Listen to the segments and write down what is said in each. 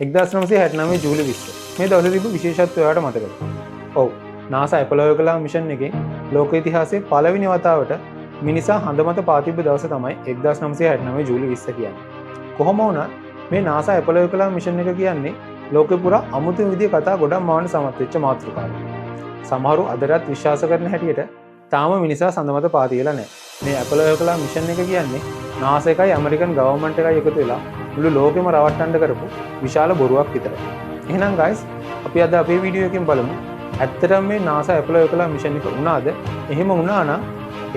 1969 ජූලි 20. මේ දවසේ තිබු විශේෂත්වය ඔයාලට මතකද? ඔව්. NASA Apollo 11 මිෂන් එකේ ලෝක ඉතිහාසයේ පළවෙනි වතාවට මිනිසා හඳ මත පා තිබ්බ දවස තමයි 1969 ජූලි 20 කියන්නේ. කොහොම වුණත් මේ NASA Apollo 11 මිෂන් එක කියන්නේ ලෝකෙ පුරා අමුතු විදිහේ කතා ගොඩක් මවන්න සමත් වෙච්ච මාතෘකාවක්. සමහරු අදටත් විශ්වාස කරන හැටියට තාම මිනිසා සඳ මත පා තියලා නැහැ. මේ Apollo 11 මිෂන් එක කියන්නේ NASA එකයි ඇමරිකන් ගවර්න්මන්ට් එකයි එකතු වෙලා මුළු ලෝකෙම රවට්ටන්න කරපු විශාල බොරුවක් විතරයි. එහෙනම් guys අපි අද අපේ වීඩියෝ එකෙන් බලමු ඇත්තටම මේ NASA Apollo 11 මිෂන් එක වුණාද? එහෙම වුණා නම්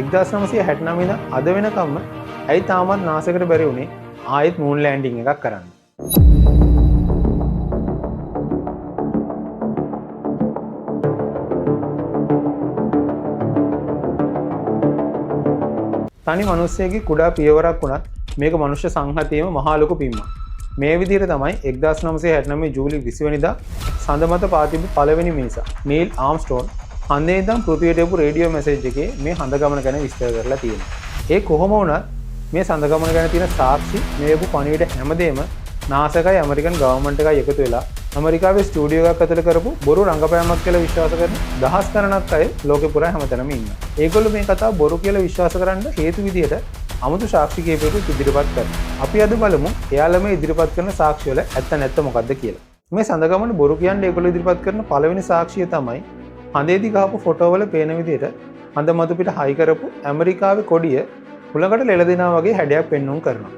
1969 ඉඳන් අද වෙනකම්ම ඇයි තාමත් NASA එකට බැරි වුණේ ආයෙත් මූන් ලෑන්ඩින් එකක් කරන්න? තනි මිනිස්සෙගේ කුඩා පියවරක් වුණත් මේක මනුෂ්‍ය සංහතියේම මහා ලොකු පිම්මක්. මේ විදිහට තමයි 1969 ජූලි 20 වෙනිදා සඳ මත පා තිබු පළවෙනි මිනිසා නීල් ආම්ස්ට්‍රෝන් හඳේ ඉඳන් පෘථිවියට එපු රේඩියෝ මැසේජ් එකේ මේ හඳ ගමන ගැන විස්තර කරලා තියෙනවා. ඒ කොහොම වුණත් මේ සඳ ගමන ගැන තියෙන සාක්ෂි මේ එපු පණිවිඩ හැමදේම NASA එකයි ඇමරිකන් ගවර්න්මන්ට් එකයි එකතු වෙලා ඇමරිකාවේ ස්ටුඩියෝ එකක් ඇතුළේ කරපු බොරු රංගපෑමක් කියලා විශ්වාස කරන දහස් ගණනක් අය ලෝකෙ පුරා හැමතැනම ඉන්නවා. ඒගොල්ලෝ මේ කතාව බොරු කියලා විශ්වාස කරන්න හේතු විදියට අමුතු සාක්ෂි කීපයකට ඉදිරිපත් කරනවා. අපි අද බලමු එයාලා මේ ඉදිරිපත් කරන සාක්ෂි වල ඇත්ත නැත්ත මොකද්ද කියලා. මේ සඳ ගමන බොරු කියන්නේ ඒගොල්ලෝ ඉදිරිපත් කරන පළවෙනි සාක්ෂිය තමයි හඳේදී ගහපු ෆොටෝ වල පේන විදියට හඳ මතු පිට හයි කරපු ඇමරිකාවේ කොඩිය හුලඟට ලෙල දෙනා වගේ හැඩයක් පෙන්වුම් කරනවා.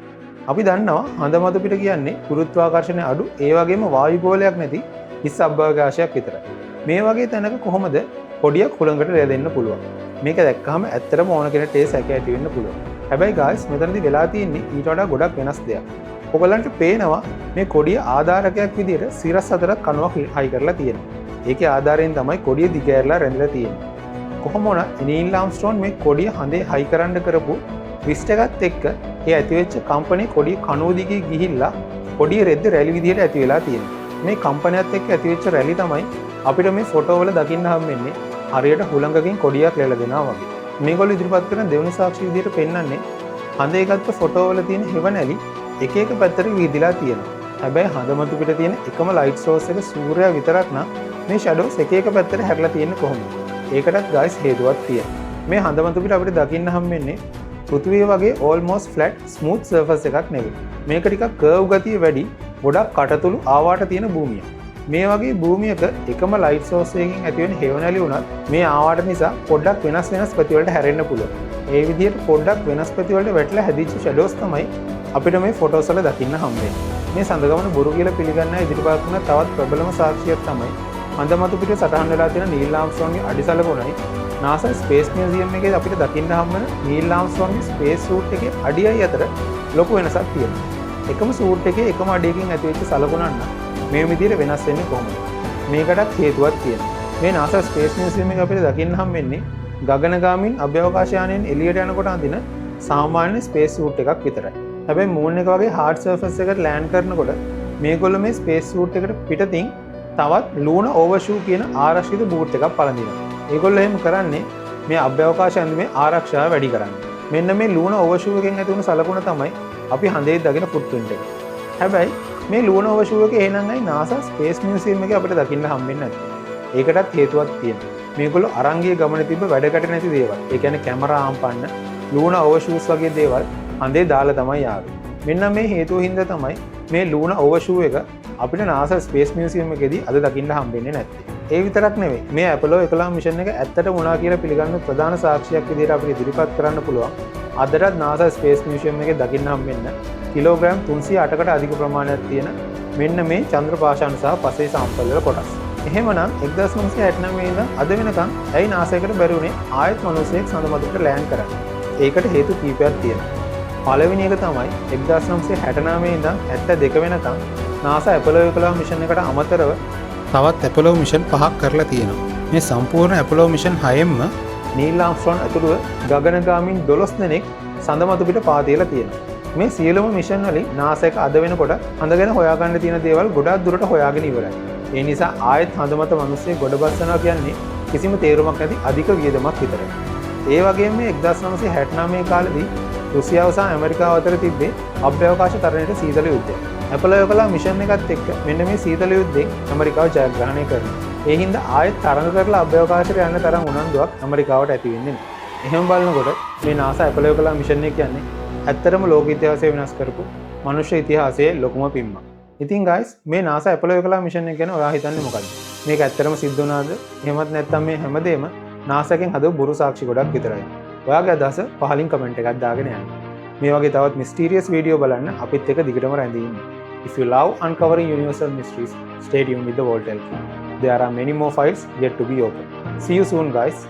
අපි දන්නවා හඳ මතු පිට කියන්නේ ගුරුත්වාකර්ෂණය අඩු ඒ වගේම වායු ගෝලයක් නැති හිස් අභ්‍යවකාශයක් විතරයි. මේ වගේ තැනක කොහොමද කොඩියක් හුලඟට ලෙල දෙන්න පුළුවන්? මේක දැක්කහම ඇත්තටම ඕන කෙනෙක්ට ඒ සැක ඇති වෙන්න පුළුවන්. හැබැයි guys මෙතනදී වෙලා තියෙන්නේ ඊට වඩා ගොඩක් වෙනස් දෙයක්. ඔයගලන්ට පේනවා මේ කොඩිය ආධාරකයක් විදියට සිරස් හතරක් කණුවක් හයි කරලා තියෙනවා. ඒකේ ආධාරයෙන් තමයි කොඩිය දිග ඇරලා රැඳිලා තියෙන්නේ. කොහොම වුණත් නීල් ආම්ස්ට්‍රෝන් මේ කොඩිය හඳේ හයි කරන්න කරපු ට්විස්ට් එකත් එක්ක ඒ ඇතිවෙච්ච කම්පැනි කොඩිය කණුව දිගේ ගිහිල්ලා කොඩිය රෙද්ද රැලි විදියට ඇති වෙලා තියෙනවා. මේ කම්පැනියත් එක්ක ඇතිවෙච්ච රැලි තමයි අපිට මේ ෆොටෝ වල දකින්න හම්බෙන්නේ හරියට හුලඟකින් කොඩියක් ලෙල දෙනවා වගේ. මේගොල්ලෝ ඉදිරිපත් කරන දෙවෙනි සාක්ෂි විදියට පෙන්වන්නේ හඳේ ගත්ත ෆොටෝ වල තියෙන හෙවණැලි එක එක පැත්තට විහිදලා තියෙනවා. හැබැයි හඳ මතු පිට තියෙන එකම ලයිට් සෝස් එක සූර්යයා විතරක් නම් මේ ෂැඩෝස් එක එක පැත්තට හැරිලා තියෙන්නේ කොහොමද? ඒකටත් guys හේතුවක් තියෙනවා. මේ හඳ මතු පිට අපිට දකින්න හම්බෙන්නේ පෘථිවිය වගේ almost flat smooth surface එකක් නෙවෙයි. මේක ටිකක් curve ගතිය වැඩි ගොඩක් කටතුළු ආවාට තියෙන භූමියක්. මේ වගේ භූමියක එකම ලයිට් සෝස් එකකින් ඇති වෙන හේවණැලි වුණත් මේ ආවාට නිසා පොඩ්ඩක් වෙනස් පැතිවලට හැරෙන්න පුළුවන්. ඒ විදිහට පොඩ්ඩක් වෙනස් පැතිවලට වැටලා හැදිච්ච ෂැඩෝස් තමයි අපිට මේ ෆොටෝස් වල දකින්න හම්බෙන්නේ. මේ සඳගමන බොරු කියලා පිළිගන්න ඉදිරිපත් කරන තවත් ප්‍රබලම සාක්ෂියක් තමයි හඳ මතු පිට සටහන් වෙලා තියෙන නීල් ආම්ස්ට්‍රෝන්ගේ අඩිසලකුණයි NASA Space Museum එකේ අපිට දකින්න හම්බෙන නීල් ආම්ස්ට්‍රෝන්ගේ ස්පේස් සූට් එකේ අඩියයි අතර ලොකු වෙනසක් තියෙනවා. එකම සූට් එකේ එකම අඩියකින් ඇතිවෙච්ච සලකුණක් නම් මේ විදිහට වෙනස් වෙන්නේ කොහොමද? මේකටත් හේතුවක් තියෙනවා. මේ NASA Space Museum එක අපිට දකින්න හම්බෙන්නේ ගගනගාමීන් අභ්‍යවකාශ යානයෙන් එළියට යනකොට අඳින සාමාන්‍ය ස්පේස් සූට් එකක් විතරයි. හැබැයි මූන් එක වගේ hard surface එකකට ලෑන්ඩ් කරනකොට මේගොල්ලෝ මේ ස්පේස් සූට් එකට පිටතින් තවත් ලූනා ඕවර්ෂූ කියන ආරක්ෂිත බූට් එකක් පළඳිනවා. ඒගොල්ලෝ එහෙම කරන්නේ මේ අභ්‍යවකාශ ඇඳුමේ ආරක්ෂාව වැඩි කරන්න. මෙන්න මේ ලූනා ඕවර්ෂූ එකෙන් ඇති වුණු සලකුණ තමයි අපි හඳේ දකින ෆුට්ප්‍රින්ට් එක. හැබැයි මේ ලූනා ඕවර්ෂූ එක එහෙනම් අයි NASA Space Museum එකේ අපිට දකින්න හම්බෙන්නේ නැති. ඒකටත් හේතුවක් තියෙනවා. මේගොල්ලෝ අරන් ගිය ගමනේ තිබ්බ වැඩකට නැති දේවල්. ඒ කියන්නේ කැමරා ආම්පන්න ලූනා ඕවර්ෂූස් වගේ දේවල් හඳේ දාලා තමයි ආවේ. මෙන්න මේ හේතුව හින්දා තමයි මේ ලූනා ඕවර්ෂූ එක අපිට NASA Space Museum එකේදී අද දකින්න හම්බෙන්නේ නැත්තේ. ඒ විතරක් නෙවෙයි මේ Apollo 11 මිෂන් එක ඇත්තට වුණා කියලා පිළිගන්න ප්‍රධාන සාක්ෂියක් විදිහට අපිට ඉදිරිපත් කරන්න පුළුවන්. අදටත් NASA Space Museum එකේ දකින්න හම්බෙන්න කිලෝග්‍රෑම් 308කට අධික ප්‍රමාණයක් තියෙන මෙන්න මේ චන්ද්‍ර පාෂාණ සහ පසේ සාම්පල් වල කොටස්. එහෙමනම් 1969 ඉඳන් අද වෙනකන් ඇයි NASA එකට බැරි වුණේ ආයෙත් මිනිස්සෙක් සඳ මතට ලෑන්ඩ් කරන්න? ඒකට හේතු කීපයක් තියෙනවා. පළවෙනි එක තමයි 1969 ඉඳන් 72 වෙනකන් NASA Apollo 11 මිෂන් එකට අමතරව තවත් Apollo මිෂන් 5ක් කරලා තියෙනවා. මේ සම්පූර්ණ Apollo මිෂන් 6ෙම නීල් ආම්ස්ට්‍රෝන් ඇතුළුව ගගනගාමීන් 12 දෙනෙක් සඳ මතු පිට පා තියලා තියෙනවා. මේ සියලුම මිෂන් වලින් NASA එක අද වෙනකොට හඳ ගැන හොයාගන්න තියෙන දේවල් ගොඩක් දුරට හොයාගෙන ඉවරයි. ඒ නිසා ආයෙත් හඳ මත මිනිස්සු ගොඩ බස්සනවා කියන්නේ කිසිම තේරුමක් නැති අධික වියදමක් විතරයි. ඒ වගේම මේ 1969 කාලෙදී රුසියාව සහ ඇමරිකාව අතර තිබ්බේ අභ්‍යවකාශ තරණයට සීතල යුද්ධයක්. ඇපලෝ කලා මිෂන් එකත් එක්ක මෙන්න මේ සීතල යුද්ධයෙන් ඇමරිකාව ජයග්‍රහණය කරනවා. ඒ හින්දා ආයෙත් තරඟ කරලා අභ්‍යවකාශයට යන්න තරම් උනන්දුවක් ඇමරිකාවට ඇති වෙන්නේ නැහැ. එහෙම බලනකොට මේ NASA ඇපලෝ කලා මිෂන් එක කියන්නේ ඇත්තටම ලෝක ඉතිහාසය වෙනස් කරපු මනුෂ්‍ය ඉතිහාසයේ ලොකුම පිම්මක්. ඉතින් guys මේ NASA ඇපලෝ කලා මිෂන් එක ගැන ඔයා හිතන්නේ මොකද්ද? මේක ඇත්තටම සිද්ධ වුණාද? එහෙමත් නැත්නම් මේ හැමදේම NASA එකෙන් හදපු බොරු සාක්ෂි ගොඩක් විතරයි. ඔයාගේ අදහස පහලින් කමෙන්ට් එකක් දාගෙන යන්න. මේ වගේ තවත් mysterious වීඩියෝ බලන්න අපිත් එක්ක දිගටම රැඳී ඉන්න. If you love uncovering universal mysteries, stay tuned with the Vault LK. There are many more files yet to be opened. See you soon guys.